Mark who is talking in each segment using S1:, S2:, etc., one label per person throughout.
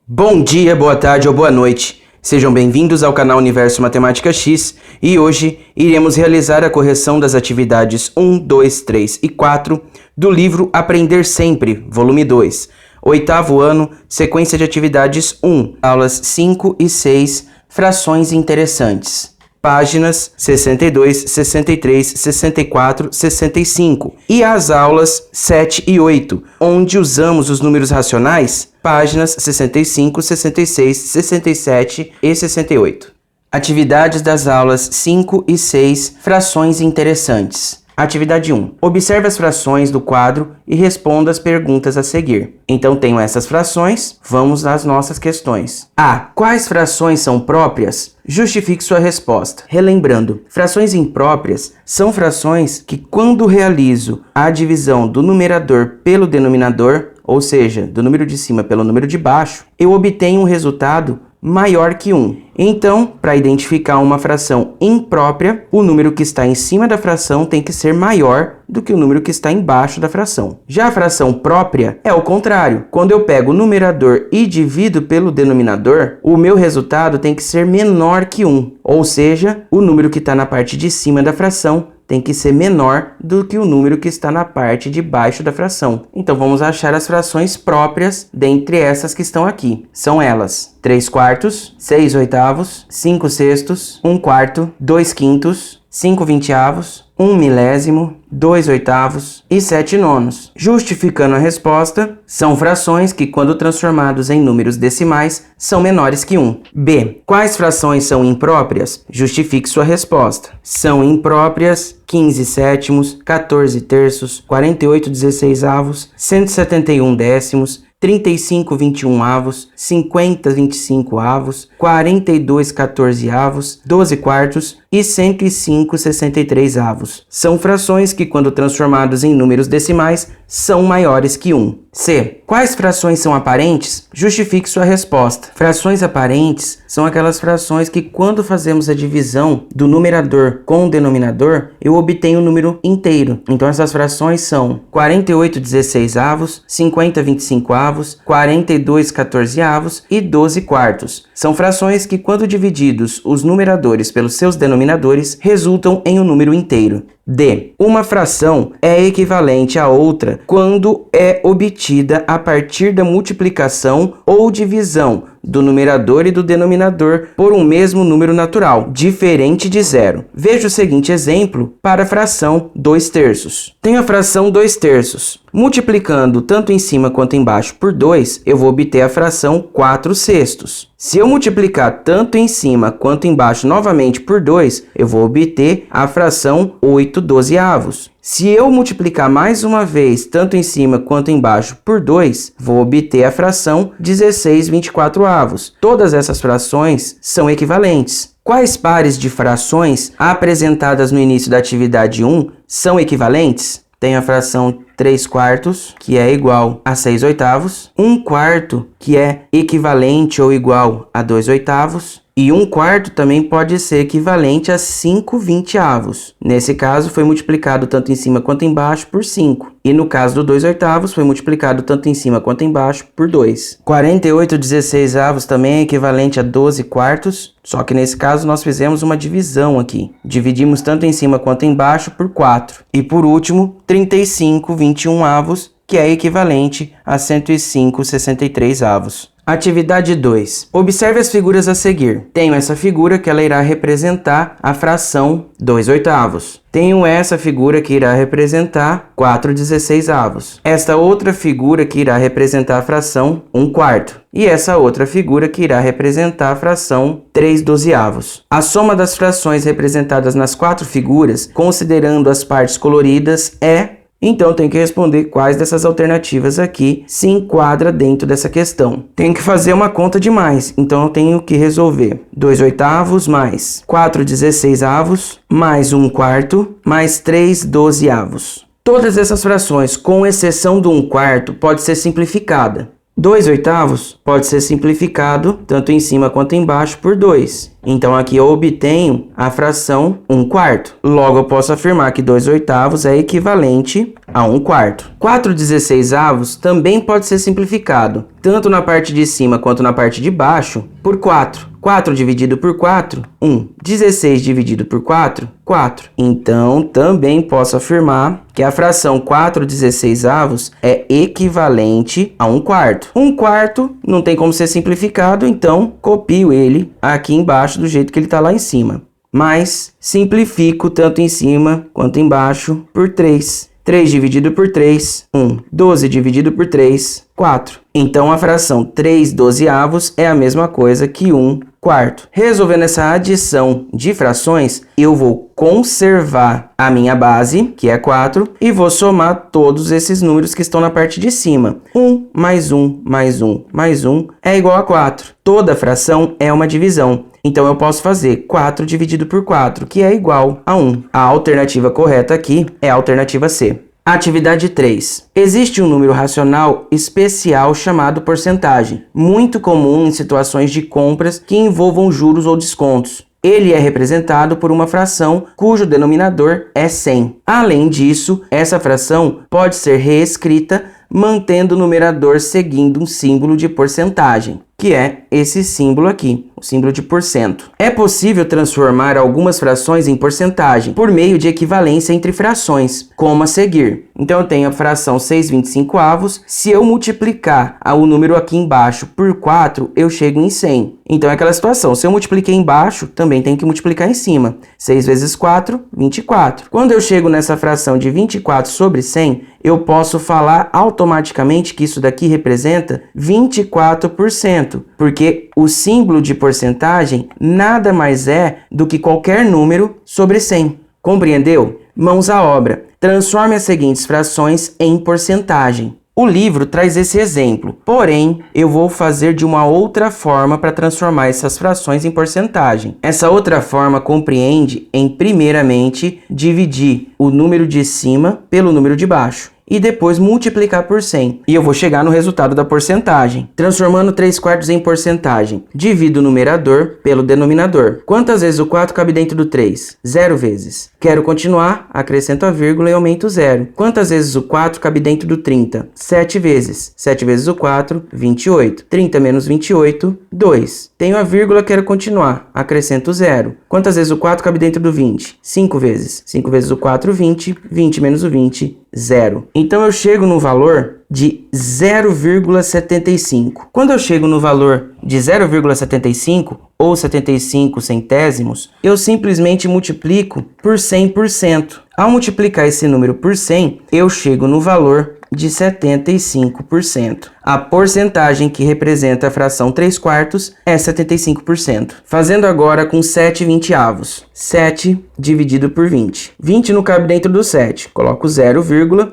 S1: Bom dia, boa tarde ou boa noite. Sejam bem-vindos ao canal Universo Matemática X e hoje iremos realizar a correção das atividades 1, 2, 3 e 4 do livro Aprender Sempre, volume 2, oitavo ano, sequência de atividades 1, aulas 5 e 6, frações interessantes. Páginas 62, 63, 64, 65 e as aulas 7 e 8, onde usamos os números racionais, páginas 65, 66, 67 e 68. Atividades das aulas 5 e 6, frações interessantes. Atividade 1. Observe as frações do quadro e responda as perguntas a seguir. Então, tenho essas frações, vamos às nossas questões. A. Quais frações são próprias? Justifique sua resposta. Relembrando, frações impróprias são frações que, quando realizo a divisão do numerador pelo denominador, ou seja, do número de cima pelo número de baixo, eu obtenho um resultado maior que 1. Então, para identificar uma fração imprópria, o número que está em cima da fração tem que ser maior do que o número que está embaixo da fração. Já a fração própria é o contrário. Quando eu pego o numerador e divido pelo denominador, o meu resultado tem que ser menor que 1. Ou seja, o número que está na parte de cima da fração tem que ser menor do que o número que está na parte de baixo da fração. Então, vamos achar as frações próprias dentre essas que estão aqui. São elas: 3 quartos, 6 oitavos, 5 sextos, 1 quarto, 2 quintos, 5 vinteavos, 1 milésimo, 2 oitavos e 7 nonos. Justificando a resposta, são frações que, quando transformados em números decimais, são menores que 1. B. Quais frações são impróprias? Justifique sua resposta. São impróprias 15 sétimos, 14 terços, 48 dezesseisavos, 171 décimos, 35 21avos, 50 25avos, 42 14avos, 12 quartos e 105 63avos. São frações que, quando transformados em números decimais, são maiores que 1. C. Quais frações são aparentes? Justifique sua resposta. Frações aparentes são aquelas frações que, quando fazemos a divisão do numerador com o denominador, eu obtenho o número inteiro. Então, essas frações são 48 dezesseisavos, 50 25avos, 42 14avos e 12 quartos. São frações que, quando divididos os numeradores pelos seus denominadores, resultam em um número inteiro. D. Uma fração é equivalente a outra quando é obtida a partir da multiplicação ou divisão do numerador e do denominador por um mesmo número natural, diferente de zero. Veja o seguinte exemplo para a fração 2 terços. Tenho a fração 2 terços. Multiplicando tanto em cima quanto embaixo por 2, eu vou obter a fração 4 sextos. Se eu multiplicar tanto em cima quanto embaixo novamente por 2, eu vou obter a fração 8 dozeavos. Se eu multiplicar mais uma vez, tanto em cima quanto embaixo, por 2, vou obter a fração 16 24avos. Todas essas frações são equivalentes. Quais pares de frações apresentadas no início da atividade 1 são equivalentes? Tem a fração 3 quartos, que é igual a 6 oitavos, 1 quarto, que é equivalente ou igual a 2 oitavos, e 1 quarto também pode ser equivalente a 5 vinteavos. Nesse caso, foi multiplicado tanto em cima quanto embaixo por 5. E no caso do 2 oitavos, foi multiplicado tanto em cima quanto embaixo por 2. 48 dezesseisavos também é equivalente a 12 quartos, só que nesse caso nós fizemos uma divisão aqui. Dividimos tanto em cima quanto embaixo por 4. E por último, 35 21avos, que é equivalente a 105 63avos. Atividade 2. Observe as figuras a seguir. Tenho essa figura que ela irá representar a fração 2 oitavos. Tenho essa figura que irá representar 4 dezesseisavos. Esta outra figura que irá representar a fração 1 quarto. E essa outra figura que irá representar a fração 3 dozeavos. A soma das frações representadas nas 4 figuras, considerando as partes coloridas, é... Então, tem que responder quais dessas alternativas aqui se enquadra dentro dessa questão. Tenho que fazer uma conta de mais, então eu tenho que resolver 2 oitavos mais 4 dezesseisavos mais 1 quarto mais 3 dozeavos. Todas essas frações, com exceção do 1 quarto, pode ser simplificada. 2 oitavos pode ser simplificado tanto em cima quanto embaixo por 2. Então, aqui eu obtenho a fração 1/4. Logo, eu posso afirmar que 2/8 é equivalente a 1/4. 4/16 também pode ser simplificado, tanto na parte de cima quanto na parte de baixo, por 4. 4 dividido por 4, 1. 16 dividido por 4, 4. Então, também posso afirmar que a fração 4/16 é equivalente a 1/4. 1/4 não tem como ser simplificado, então copio ele aqui embaixo do jeito que ele está lá em cima. Mas simplifico tanto em cima quanto embaixo por 3. 3 dividido por 3, 1. 12 dividido por 3, 4. Então, a fração 3/12 é a mesma coisa que 1/4. Resolvendo essa adição de frações, eu vou conservar a minha base, que é 4, e vou somar todos esses números que estão na parte de cima. 1 mais 1 mais 1 mais 1 é igual a 4. Toda fração é uma divisão. Então, eu posso fazer 4 dividido por 4, que é igual a 1. A alternativa correta aqui é a alternativa C. Atividade 3. Existe um número racional especial chamado porcentagem, muito comum em situações de compras que envolvam juros ou descontos. Ele é representado por uma fração cujo denominador é 100. Além disso, essa fração pode ser reescrita mantendo o numerador seguindo um símbolo de porcentagem, que é esse símbolo aqui, o símbolo de porcento. É possível transformar algumas frações em porcentagem por meio de equivalência entre frações, como a seguir. Então, eu tenho a fração 6/25. Se eu multiplicar o número aqui embaixo por 4, eu chego em 100. Então, é aquela situação. Se eu multipliquei embaixo, também tenho que multiplicar em cima. 6 vezes 4, 24. Quando eu chego nessa fração de 24 sobre 100, eu posso falar automaticamente que isso daqui representa 24%, porque o símbolo de porcentagem nada mais é do que qualquer número sobre 100. Compreendeu? Mãos à obra. Transforme as seguintes frações em porcentagem. O livro traz esse exemplo, porém, eu vou fazer de uma outra forma para transformar essas frações em porcentagem. Essa outra forma compreende em, primeiramente, dividir o número de cima pelo número de baixo e depois multiplicar por 100. E eu vou chegar no resultado da porcentagem. Transformando 3/4 em porcentagem, divido o numerador pelo denominador. Quantas vezes o 4 cabe dentro do 3? 0 vezes. Quero continuar, acrescento a vírgula e aumento 0. Quantas vezes o 4 cabe dentro do 30? 7 vezes. 7 vezes o 4, 28. 30 menos 28, 2. Tenho a vírgula, quero continuar, acrescento 0. Quantas vezes o 4 cabe dentro do 20? 5 vezes. 5 vezes o 4, 20. 20 menos o 20, 0. Então, eu chego no valor de 0,75. Quando eu chego no valor de 0,75 ou 75 centésimos, eu simplesmente multiplico por 100%. Ao multiplicar esse número por 100, eu chego no valor de 75%. A porcentagem que representa a fração 3/4 é 75%. Fazendo agora com 7/20. 7 dividido por 20. 20 não cabe dentro do 7. Coloco 0,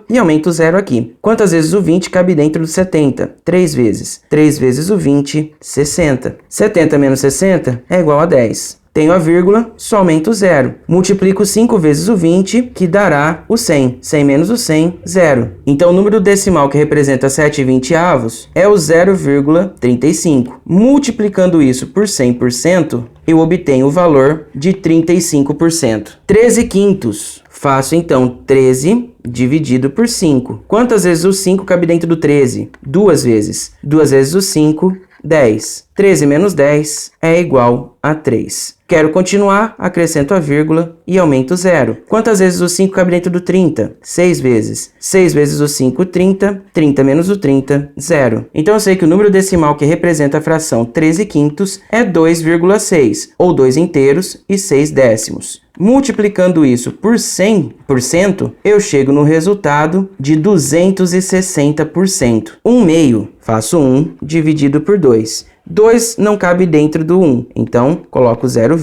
S1: e aumento 0 aqui. Quantas vezes o 20 cabe dentro do 70? 3 vezes. 3 vezes o 20, 60. 70 menos 60 é igual a 10. Tenho a vírgula, só aumento 0. Multiplico 5 vezes o 20, que dará o 100. 100 menos o 100, 0. Então, o número decimal que representa 7/20 é o 0,35. Multiplicando isso por 100%, eu obtenho o valor de 35%. 13/5. Faço, então, 13 dividido por 5. Quantas vezes o 5 cabe dentro do 13? 2 vezes. 2 vezes o 5, 10. 13 menos 10 é igual a 3. Quero continuar, acrescento a vírgula e aumento 0. Quantas vezes o 5 cabe dentro do 30? 6 vezes. 6 vezes o 5, 30. 30 menos o 30, 0. Então, eu sei que o número decimal que representa a fração 13/5 é 2,6, ou 2 inteiros e 6 décimos. Multiplicando isso por 100%, eu chego no resultado de 260%. 1/2, faço 1 dividido por 2. 2 não cabe dentro do 1, então coloco 0,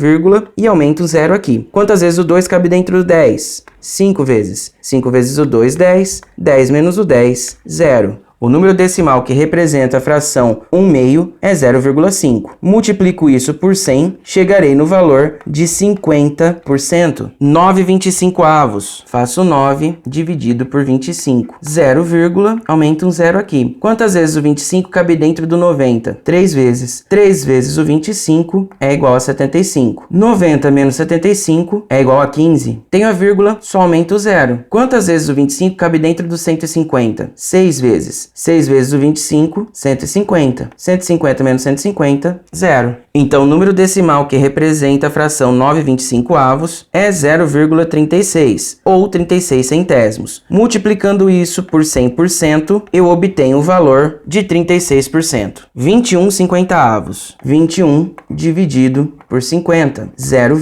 S1: e aumento 0 aqui. Quantas vezes o 2 cabe dentro do 10? 5 vezes. 5 vezes o 2, 10. 10 menos o 10, 0. O número decimal que representa a fração 1/2 é 0,5. Multiplico isso por 100, chegarei no valor de 50%. 9/25. Faço 9 dividido por 25. 0, aumenta um 0 aqui. Quantas vezes o 25 cabe dentro do 90? 3 vezes. 3 vezes o 25 é igual a 75. 90 menos 75 é igual a 15. Tenho a vírgula, só aumenta o 0. Quantas vezes o 25 cabe dentro do 150? 6 vezes. 6 vezes o 25, 150. 150 menos 150, 0. Então, o número decimal que representa a fração 9/25 é 0,36, ou 36 centésimos. Multiplicando isso por 100%, eu obtenho o valor de 36%. 21/50. 21 dividido por 50. 0,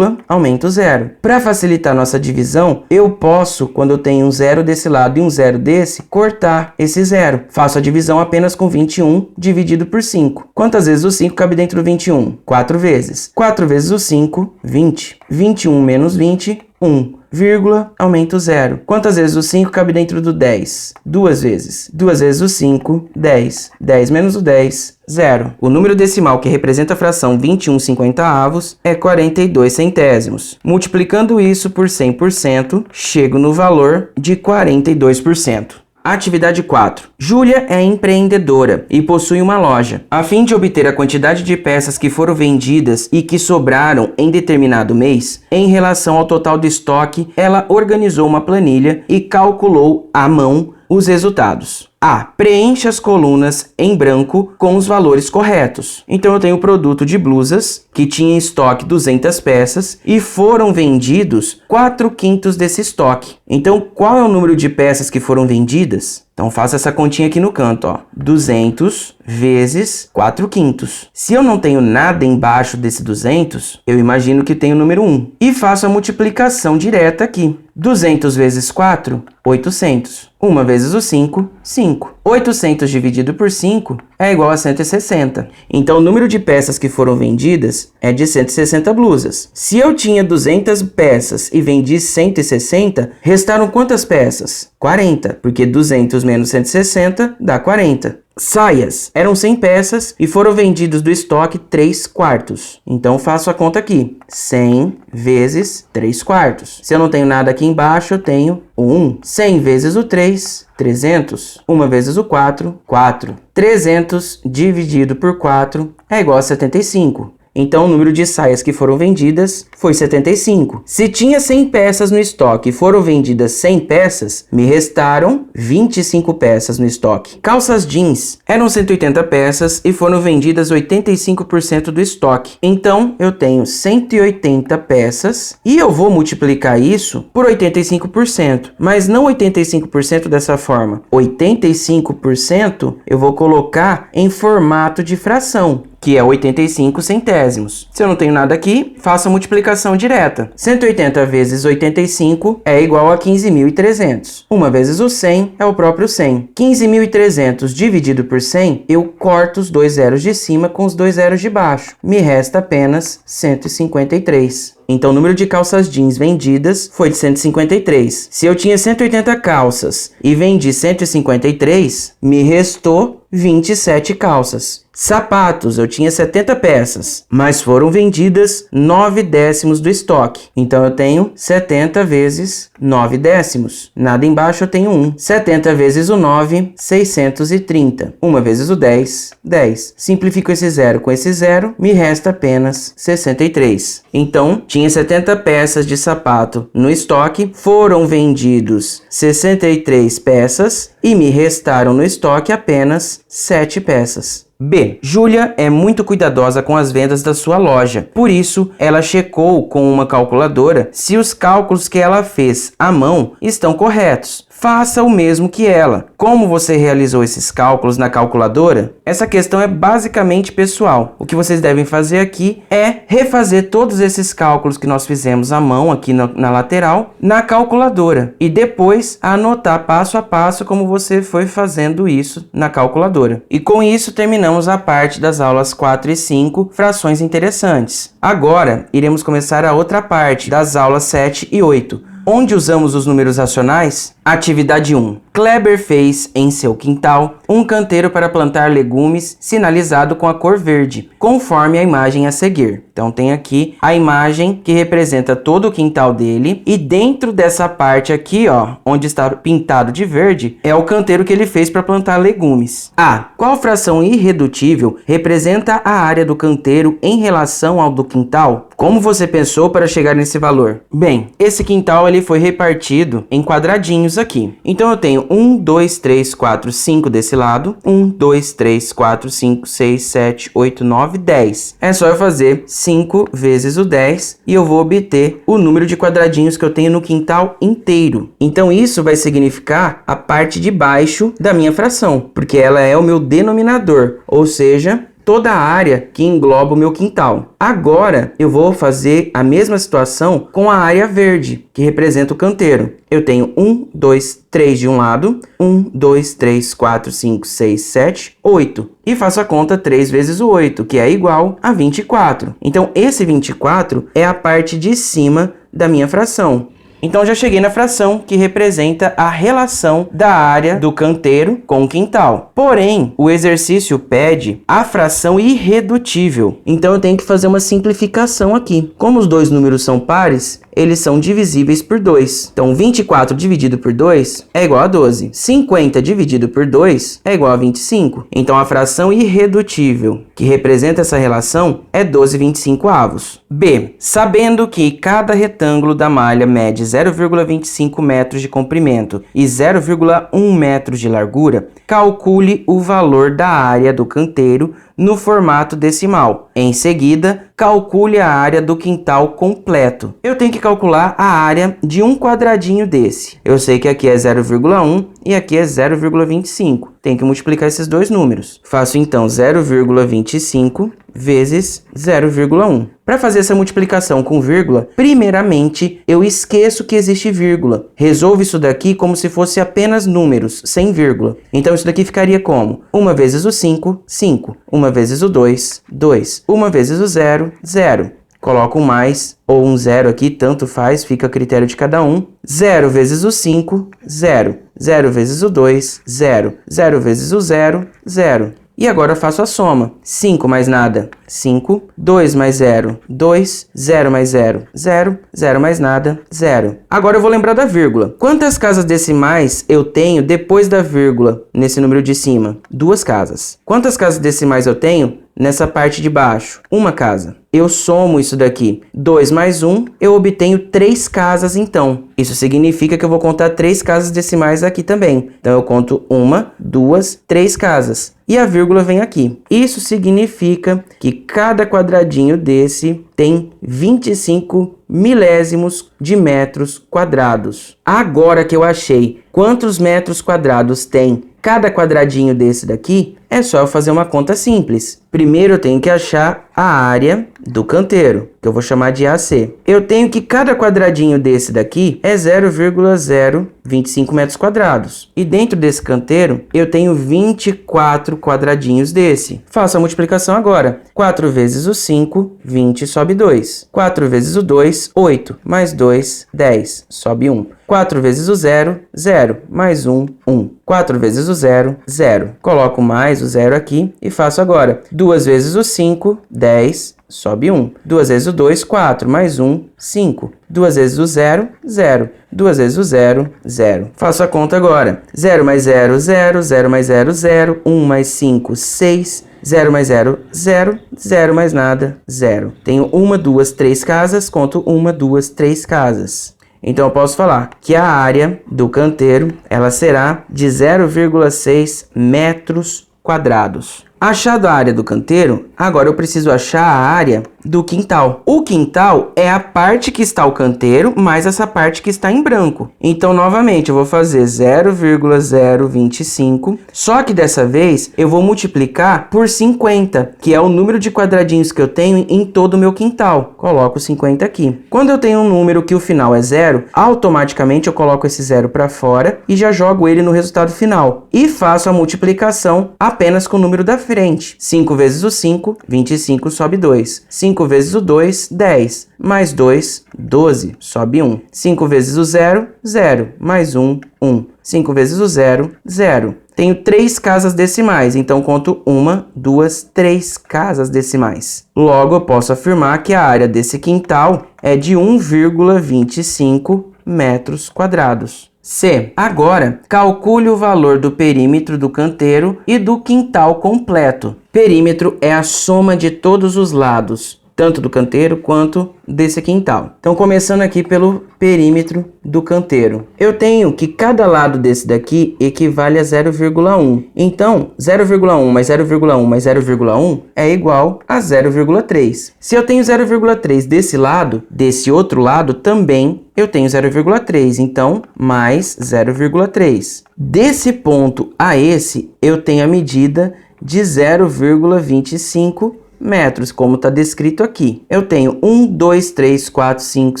S1: aumenta o 0. Para facilitar nossa divisão, eu posso, quando eu tenho um 0 desse lado e um 0 desse, cortar esse 0. Faço a divisão apenas com 21 dividido por 5. Quantas vezes o 5 cabe dentro do 21? 4 vezes. 4 vezes o 5, 20. 21 menos 20, 1. Vírgula, aumenta o 0. Quantas vezes o 5 cabe dentro do 10? 2 vezes. 2 vezes o 5, 10. 10 menos o 10, 0. O número decimal que representa a fração 21/50 é 42 centésimos. Multiplicando isso por 100%, chego no valor de 42%. Atividade 4. Júlia é empreendedora e possui uma loja. A fim de obter a quantidade de peças que foram vendidas e que sobraram em determinado mês, em relação ao total de estoque, ela organizou uma planilha e calculou à mão os resultados. A. Preencha as colunas em branco com os valores corretos. Então eu tenho o produto de blusas, que tinha em estoque 200 peças e foram vendidos 4/5 desse estoque. Então qual é o número de peças que foram vendidas? Então faço essa continha aqui no canto, ó. 200 vezes 4/5. Se eu não tenho nada embaixo desse 200, eu imagino que tenho o número 1. E faço a multiplicação direta aqui. 200 vezes 4, 800. 1 vezes o 5, 5. 800 dividido por 5 é igual a 160. Então, o número de peças que foram vendidas é de 160 blusas. Se eu tinha 200 peças e vendi 160, restaram quantas peças? 40, porque 200 menos 160 dá 40. Saias. Eram 100 peças e foram vendidos do estoque 3/4. Então, faço a conta aqui. 100 vezes 3/4. Se eu não tenho nada aqui embaixo, eu tenho o 1. 100 vezes o 3, 300. 1 vezes o 4, 4. 300 dividido por 4 é igual a 75. Então, o número de saias que foram vendidas foi 75. Se tinha 100 peças no estoque e foram vendidas 100 peças, me restaram 25 peças no estoque. Calças jeans eram 180 peças e foram vendidas 85% do estoque. Então, eu tenho 180 peças e eu vou multiplicar isso por 85%. Mas não 85% dessa forma. 85% eu vou colocar em formato de fração, que é 85 centésimos. Se eu não tenho nada aqui, faço a multiplicação direta. 180 vezes 85 é igual a 15.300. 1 vezes o 100 é o próprio 100. 15.300 dividido por 100, eu corto os dois zeros de cima com os dois zeros de baixo. Me resta apenas 153. Então, o número de calças jeans vendidas foi de 153. Se eu tinha 180 calças e vendi 153, me restou 27 calças. Sapatos, eu tinha 70 peças, mas foram vendidas 9 décimos do estoque. Então, eu tenho 70 vezes 9 décimos. Nada embaixo eu tenho 1. 70 vezes o 9, 630. 1 vezes o 10, 10. Simplifico esse zero com esse zero, me resta apenas 63. Então, tinha 70 peças de sapato no estoque, foram vendidos 63 peças e me restaram no estoque apenas 7 peças. B. Júlia é muito cuidadosa com as vendas da sua loja. Por isso, ela checou com uma calculadora se os cálculos que ela fez à mão estão corretos. Faça o mesmo que ela. Como você realizou esses cálculos na calculadora? Essa questão é basicamente pessoal. O que vocês devem fazer aqui é refazer todos esses cálculos que nós fizemos à mão aqui na lateral na calculadora e depois anotar passo a passo como você foi fazendo isso na calculadora. E com isso terminamos a parte das aulas 4 e 5, frações interessantes. Agora iremos começar a outra parte das aulas 7 e 8. Onde usamos os números racionais Atividade 1. Kleber fez em seu quintal um canteiro para plantar legumes sinalizado com a cor verde, conforme a imagem a seguir. Então tem aqui a imagem que representa todo o quintal dele e dentro dessa parte aqui, ó, onde está pintado de verde, é o canteiro que ele fez para plantar legumes. A. Qual fração irredutível representa a área do canteiro em relação ao do quintal? Como você pensou para chegar nesse valor? Bem, esse quintal ele foi repartido em quadradinhos aqui. Então eu tenho 1, 2, 3, 4, 5 desse lado. 1, 2, 3, 4, 5, 6, 7, 8, 9, 10. É só eu fazer 5 vezes o 10 e eu vou obter o número de quadradinhos que eu tenho no quintal inteiro. Então isso vai significar a parte de baixo da minha fração, porque ela é o meu denominador, ou seja, toda a área que engloba o meu quintal. Agora, eu vou fazer a mesma situação com a área verde, que representa o canteiro. Eu tenho 1, 2, 3 de um lado, 1, 2, 3, 4, 5, 6, 7, 8. E faço a conta 3 vezes o 8, que é igual a 24. Então, esse 24 é a parte de cima da minha fração. Então, já cheguei na fração que representa a relação da área do canteiro com o quintal. Porém, o exercício pede a fração irredutível. Então, eu tenho que fazer uma simplificação aqui. Como os dois números são pares, eles são divisíveis por 2. Então, 24 dividido por 2 é igual a 12. 50 dividido por 2 é igual a 25. Então, a fração irredutível que representa essa relação é 12/25. B. Sabendo que cada retângulo da malha mede 0,25 metros de comprimento e 0,1 metros de largura, calcule o valor da área do canteiro no formato decimal. Em seguida, calcule a área do quintal completo. Eu tenho que calcular a área de um quadradinho desse. Eu sei que aqui é 0,1 e aqui é 0,25. Tenho que multiplicar esses dois números. Faço então 0,25 vezes 0,1. Para fazer essa multiplicação com vírgula, primeiramente eu esqueço que existe vírgula. Resolvo isso daqui como se fosse apenas números, sem vírgula. Então isso daqui ficaria como 1 vezes o 5, 5. 1 vezes o 2, 2. 1 vezes o 0, 0. Coloco um mais ou um zero aqui, tanto faz, fica a critério de cada um. 0 vezes o 5, 0. 0 vezes o 2, 0. 0 vezes o 0, 0. E agora eu faço a soma. 5 mais nada, 5. 2 mais 0, 2. 0 mais 0, 0. 0 mais nada, 0. Agora eu vou lembrar da vírgula. Quantas casas decimais eu tenho depois da vírgula nesse número de cima? 2 casas. Quantas casas decimais eu tenho nessa parte de baixo? 1 casa. Eu somo isso daqui. 2 mais 1, eu obtenho 3 casas então. Isso significa que eu vou contar 3 casas decimais aqui também. Então eu conto 1, 2, 3 casas. E a vírgula vem aqui. Isso significa que cada quadradinho desse tem 25 milésimos de metros quadrados. Agora que eu achei quantos metros quadrados tem cada quadradinho desse daqui, é só eu fazer uma conta simples. Primeiro eu tenho que achar a área do canteiro, que eu vou chamar de AC. Eu tenho que cada quadradinho desse daqui é 0,025 metros quadrados. E dentro desse canteiro, eu tenho 24 quadradinhos desse. Faço a multiplicação agora. 4 vezes o 5, 20, sobe 2. 4 vezes o 2, 8. Mais 2, 10, sobe 1. 4 vezes o 0, 0. Mais 1, 1. 4 vezes o 0, 0. Coloco mais o 0 aqui e faço agora. 2 vezes o 5, 10, sobe 1. 2 vezes o 2, 4. Mais 1, 5. 2 vezes o 0, 0. 2 vezes o 0, 0. Faço a conta agora. 0 mais 0, 0. 0 mais 0, 0. 1 mais 5, 6. 0 mais 0, 0. 0 mais nada, 0. Tenho 1, 2, 3 casas. Conto 1, 2, 3 casas. Então eu posso falar que a área do canteiro ela será de 0,6 metros quadrados. Achado a área do canteiro, agora eu preciso achar a área do quintal. O quintal é a parte que está o canteiro mais essa parte que está em branco. Então, novamente, eu vou fazer 0,025, só que dessa vez eu vou multiplicar por 50, que é o número de quadradinhos que eu tenho em todo o meu quintal. Coloco 50 aqui. Quando eu tenho um número que o final é 0, automaticamente eu coloco esse 0 para fora e já jogo ele no resultado final. E faço a multiplicação apenas com o número da frente. 5 vezes o 5, 25 sobe 2. 5 5 vezes o 2, 10. Mais 2, 12. Sobe 1. 5 vezes o 0, 0. Mais 1, 1. 5 vezes o 0, 0. Tenho 3 casas decimais, então conto 1, 2, 3 casas decimais. Logo, eu posso afirmar que a área desse quintal é de 1,25 metros quadrados. C. Agora, calcule o valor do perímetro do canteiro e do quintal completo. Perímetro é a soma de todos os lados, tanto do canteiro quanto desse quintal. Então, começando aqui pelo perímetro do canteiro. Eu tenho que cada lado desse daqui equivale a 0,1. Então, 0,1 mais 0,1 mais 0,1 é igual a 0,3. Se eu tenho 0,3 desse lado, desse outro lado também eu tenho 0,3. Então, mais 0,3. Desse ponto a esse, eu tenho a medida de 0,25 metros, como está descrito aqui. Eu tenho 1, 2, 3, 4, 5,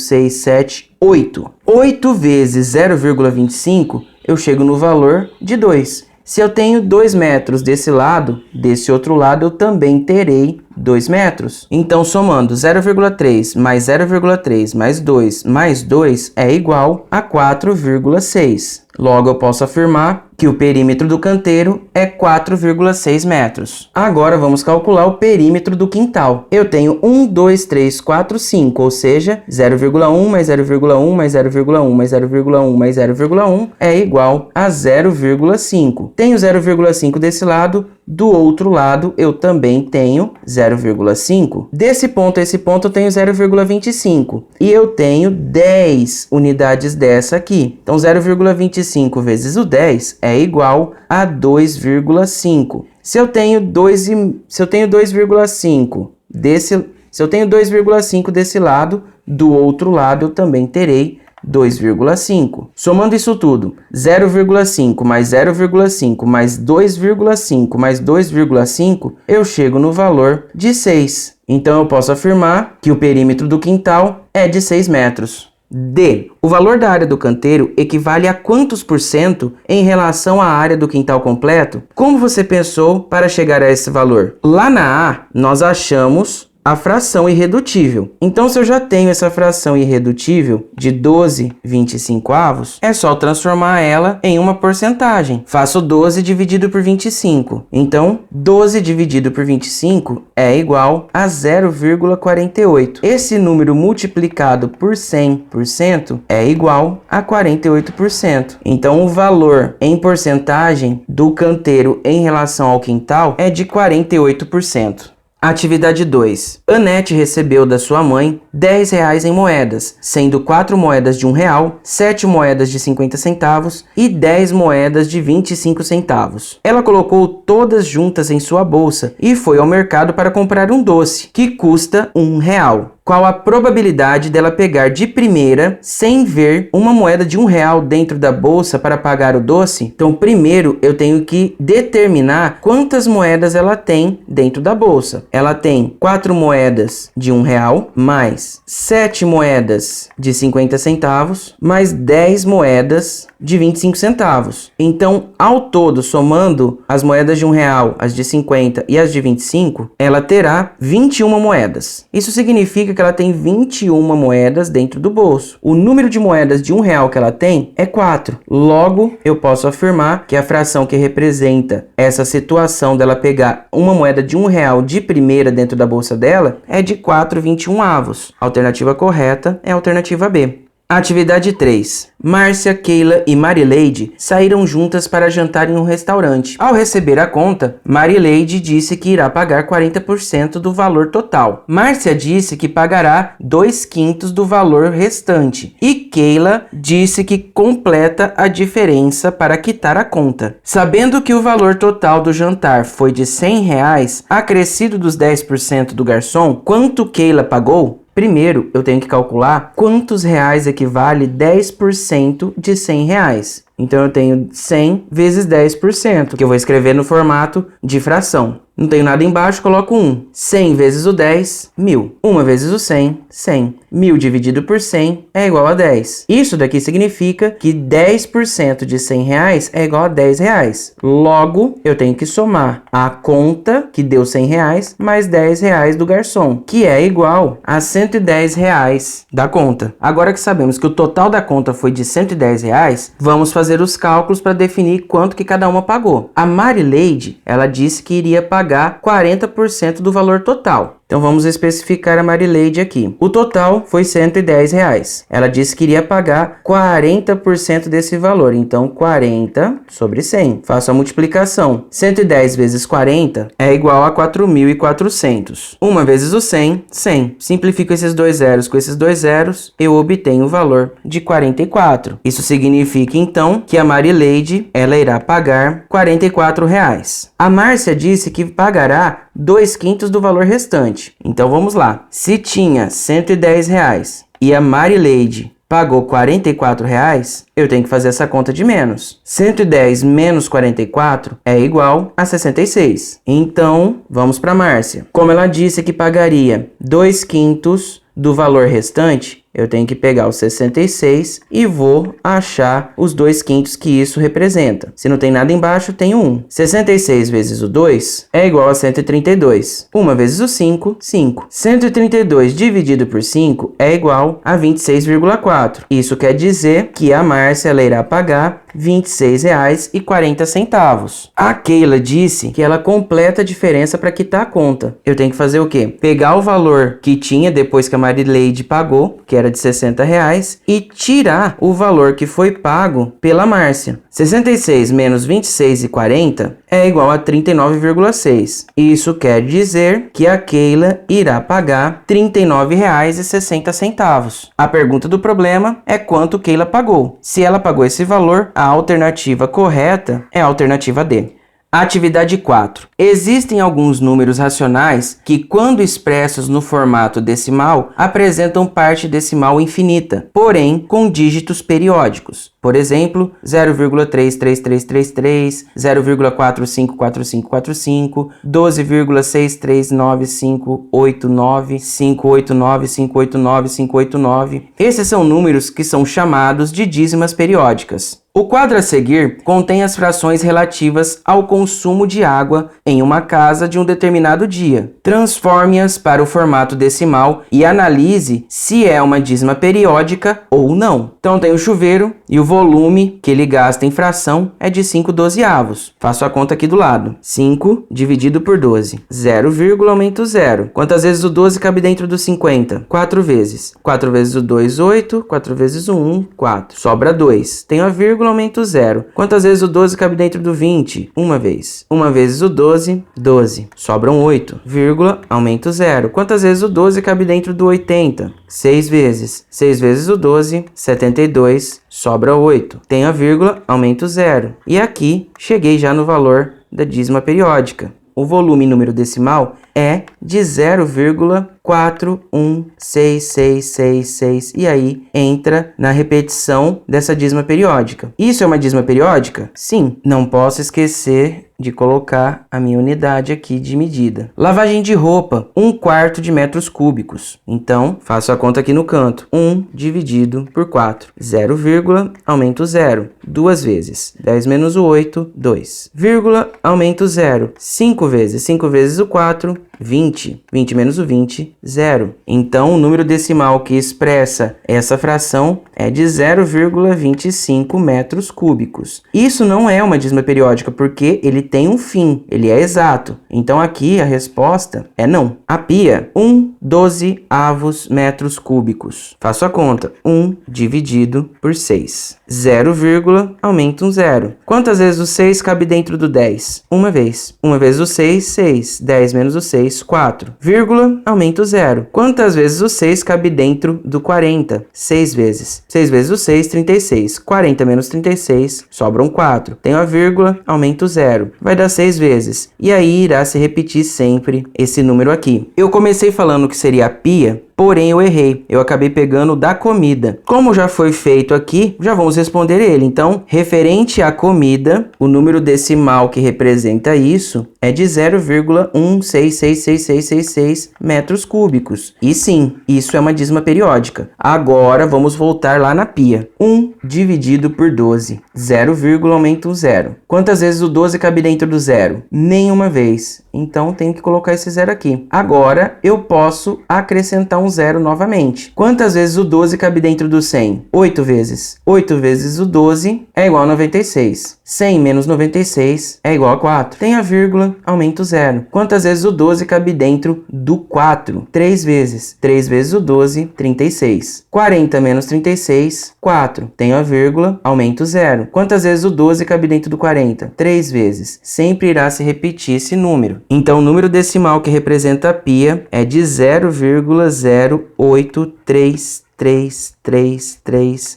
S1: 6, 7, 8. 8 vezes 0,25, eu chego no valor de 2. Se eu tenho 2 metros desse lado, desse outro lado eu também terei 2 metros. Então, somando 0,3 mais 0,3 mais 2 é igual a 4,6. Logo, eu posso afirmar que o perímetro do canteiro é 4,6 metros. Agora, vamos calcular o perímetro do quintal. Eu tenho 1, 2, 3, 4, 5, ou seja, 0,1 mais 0,1 mais 0,1 mais 0,1 mais 0,1 é igual a 0,5. Tenho 0,5 desse lado, do outro lado eu também tenho 0,5. Desse ponto a esse ponto eu tenho 0,25. E eu tenho 10 unidades dessa aqui. Então, 0,25 vezes o 10 é igual a 2,5. Se eu tenho 2,5 desse lado, do outro lado eu também terei 2,5. Somando isso tudo, 0,5 mais 0,5 mais 2,5 mais 2,5, eu chego no valor de 6. Então, eu posso afirmar que o perímetro do quintal é de 6 metros. D. O valor da área do canteiro equivale a quantos por cento em relação à área do quintal completo? Como você pensou para chegar a esse valor? Lá na A, nós achamos a fração irredutível. Então, se eu já tenho essa fração irredutível de 12/25, é só transformar ela em uma porcentagem. Faço 12 dividido por 25. Então, 12 dividido por 25 é igual a 0,48. Esse número multiplicado por 100% é igual a 48%. Então, o valor em porcentagem do canteiro em relação ao quintal é de 48%. Atividade 2. Anete recebeu da sua mãe R$10 em moedas, sendo 4 moedas de R$1, 7 moedas de 50 centavos e 10 moedas de 25 centavos. Ela colocou todas juntas em sua bolsa e foi ao mercado para comprar um doce, que custa R$1. Qual a probabilidade dela pegar de primeira, sem ver, uma moeda de R$1 dentro da bolsa para pagar o doce? Então, primeiro eu tenho que determinar quantas moedas ela tem dentro da bolsa. Ela tem 4 moedas de R$1, mais 7 moedas de 50 centavos, mais 10 moedas de 25 centavos. Então, ao todo, somando as moedas de R$1, as de 50 e as de 25, ela terá 21 moedas. Isso significa que ela tem 21 moedas dentro do bolso. O número de moedas de R$1 que ela tem é 4. Logo, eu posso afirmar que a fração que representa essa situação dela pegar uma moeda de R$1 de primeira dentro da bolsa dela é de 4/21. A alternativa correta é a alternativa B. Atividade 3. Márcia, Keila e Marileide saíram juntas para jantar em um restaurante. Ao receber a conta, Marileide disse que irá pagar 40% do valor total. Márcia disse que pagará 2/5 do valor restante. E Keila disse que completa a diferença para quitar a conta. Sabendo que o valor total do jantar foi de R$100, acrescido dos 10% do garçom, quanto Keila pagou? Primeiro, eu tenho que calcular quantos reais equivale 10% de R$100. Então, eu tenho 100 vezes 10%, que eu vou escrever no formato de fração. Não tenho nada embaixo, coloco 1. 100 vezes o 10, 1000. 1 vezes o 100, 100. 1000 dividido por 100 é igual a 10. Isso daqui significa que 10% de 100 reais é igual a 10 reais. Logo, eu tenho que somar a conta, que deu 100 reais, mais 10 reais do garçom, que é igual a 110 reais da conta. Agora que sabemos que o total da conta foi de 110 reais, vamos fazer os cálculos para definir quanto que cada uma pagou. A Marileide, ela disse que iria pagar 40% do valor total. Então vamos especificar a Marileide aqui. O total foi 110 reais. Ela disse que iria pagar 40% desse valor. Então 40 sobre 100. Faço a multiplicação. 110 vezes 40 é igual a 4.400. 1 vezes o 100, 100. Simplifico esses dois zeros com esses dois zeros, eu obtenho o valor de 44. Isso significa então que a Marileide, ela irá pagar 44 reais. A Márcia disse que pagará 2/5 do valor restante. Então vamos lá. Se tinha 110 reais e a Marileide pagou 44 reais, eu tenho que fazer essa conta de menos. 110 menos 44 é igual a 66. Então, vamos para a Márcia. Como ela disse que pagaria 2/5 do valor restante, eu tenho que pegar os 66 e vou achar os 2/5 que isso representa. Se não tem nada embaixo, tem 1. 66 vezes o 2 é igual a 132. 1 vezes o 5, 5. 132 dividido por 5 é igual a 26,4. Isso quer dizer que a Márcia ela irá pagar R$ 26,40. A Keila disse que ela completa a diferença para quitar a conta. Eu tenho que fazer o quê? Pegar o valor que tinha depois que a Marileide pagou, que era de 60 reais, e tirar o valor que foi pago pela Márcia. 66 menos 26,40 é igual a 39,6. Isso quer dizer que a Keila irá pagar R$ 39,60. A pergunta do problema é quanto Keila pagou. Se ela pagou esse valor, a alternativa correta é a alternativa D. Atividade 4. Existem alguns números racionais que, quando expressos no formato decimal, apresentam parte decimal infinita, porém com dígitos periódicos. Por exemplo, 0,33333, 0,454545, 12,639589589, 589. Esses são números que são chamados de dízimas periódicas. O quadro a seguir contém as frações relativas ao consumo de água em uma casa de um determinado dia. Transforme-as para o formato decimal e analise se é uma dízima periódica ou não. Então tem o chuveiro e o volume que ele gasta em fração é de 5/12. Faço a conta aqui do lado. 5 dividido por 12. 0, aumento 0. Quantas vezes o 12 cabe dentro do 50? 4 vezes. 4 vezes o 2, 8. 4 vezes o 1, 4. Sobra 2. Tenho a vírgula, aumento 0. Quantas vezes o 12 cabe dentro do 20? Uma vez. 1 vezes o 12, 12. Sobram 8. Vírgula, aumento 0. Quantas vezes o 12 cabe dentro do 80? 6 vezes. 6 vezes o 12, 72. Sobra 8. Tenho a vírgula, aumento 0. E aqui, cheguei já no valor da dízima periódica. O volume em número decimal é de 0,41666, e aí entra na repetição dessa dízima periódica. Isso é uma dízima periódica? Sim. Não posso esquecer de colocar a minha unidade aqui de medida. Lavagem de roupa, 1/4 de metros cúbicos. Então, faço a conta aqui no canto. 1 dividido por 4. 0, aumento 0. 2 vezes. 10 menos o 8, 2. Vírgula, aumento 0. 5 vezes. 5 vezes o 4, 20. 20 menos o 20, 0. Então, o número decimal que expressa essa fração é de 0,25 metros cúbicos. Isso não é uma dízima periódica, porque ele tem um fim, ele é exato. Então, aqui a resposta é não. A pia, 1/12 metros cúbicos. Faço a conta. 1 dividido por 6. 0, aumento 0. Quantas vezes o 6 cabe dentro do 10? Uma vez. 1 vezes o 6, 6. 10 menos o 6, 4. Vírgula, aumento 0. Quantas vezes o 6 cabe dentro do 40? 6 vezes. 6 vezes o 6, 36. 40 menos 36, sobram 4. Tenho a vírgula, aumento 0. Vai dar 6 vezes. E aí irá se repetir sempre esse número aqui. Eu comecei falando que seria a pia, porém eu errei. Eu acabei pegando da comida. Como já foi feito aqui, já vamos responder ele. Então, referente à comida, o número decimal que representa isso é de 0,166666 metros cúbicos. E sim, isso é uma dízima periódica. Agora, vamos voltar lá na pia. 1 dividido por 12. 0, aumenta o 0. Quantas vezes o 12 cabe dentro do 0? Nenhuma vez. Então, tenho que colocar esse 0 aqui. Agora, eu posso acrescentar um 0 novamente. Quantas vezes o 12 cabe dentro do 100? 8 vezes. 8 vezes o 12 é igual a 96. 100 menos 96 é igual a 4. Tem a vírgula, aumenta o 0. Quantas vezes o 12 cabe dentro do 4? 3 vezes. 3 vezes o 12, 36. 40 menos 36, 4. Tem a vírgula, aumenta o 0. Quantas vezes o 12 cabe dentro do 40? 3 vezes. Sempre irá se repetir esse número. Então, o número decimal que representa a pia é de 0,08333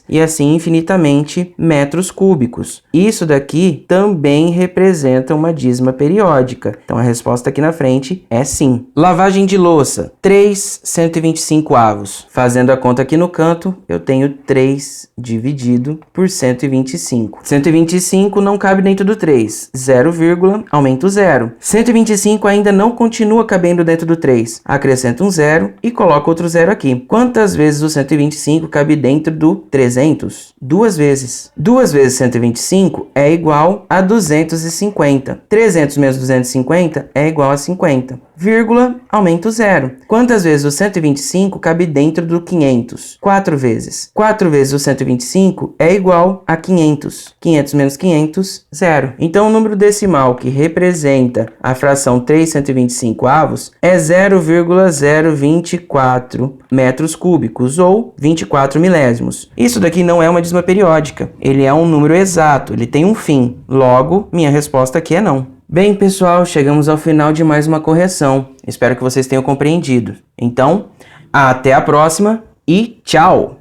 S1: e assim infinitamente metros cúbicos. Isso daqui também representa uma dízima periódica. Então a resposta aqui na frente é sim. Lavagem de louça, 3 125avos. Fazendo a conta aqui no canto, eu tenho 3 dividido por 125. 125 não cabe dentro do 3. 0, aumenta o 0. 125 ainda não continua cabendo dentro do 3. Acrescenta um 0 e coloca outro 0 aqui. Quantas vezes o 125 cabe dentro do 300? 2 vezes. 2 vezes 125 é igual a 250. 300 menos 250 é igual a 50. Vírgula, aumenta o 0. Quantas vezes o 125 cabe dentro do 500? 4 vezes. 4 vezes o 125 é igual a 500. 500 menos 500, 0. Então, o número decimal que representa a fração 3 125avos é 0,024 metros cúbicos, ou 24 milésimos. Isso daqui não é uma dízima periódica. Ele é um número exato, ele tem um fim. Logo, minha resposta aqui é não. Bem, pessoal, chegamos ao final de mais uma correção. Espero que vocês tenham compreendido. Então, até a próxima e tchau!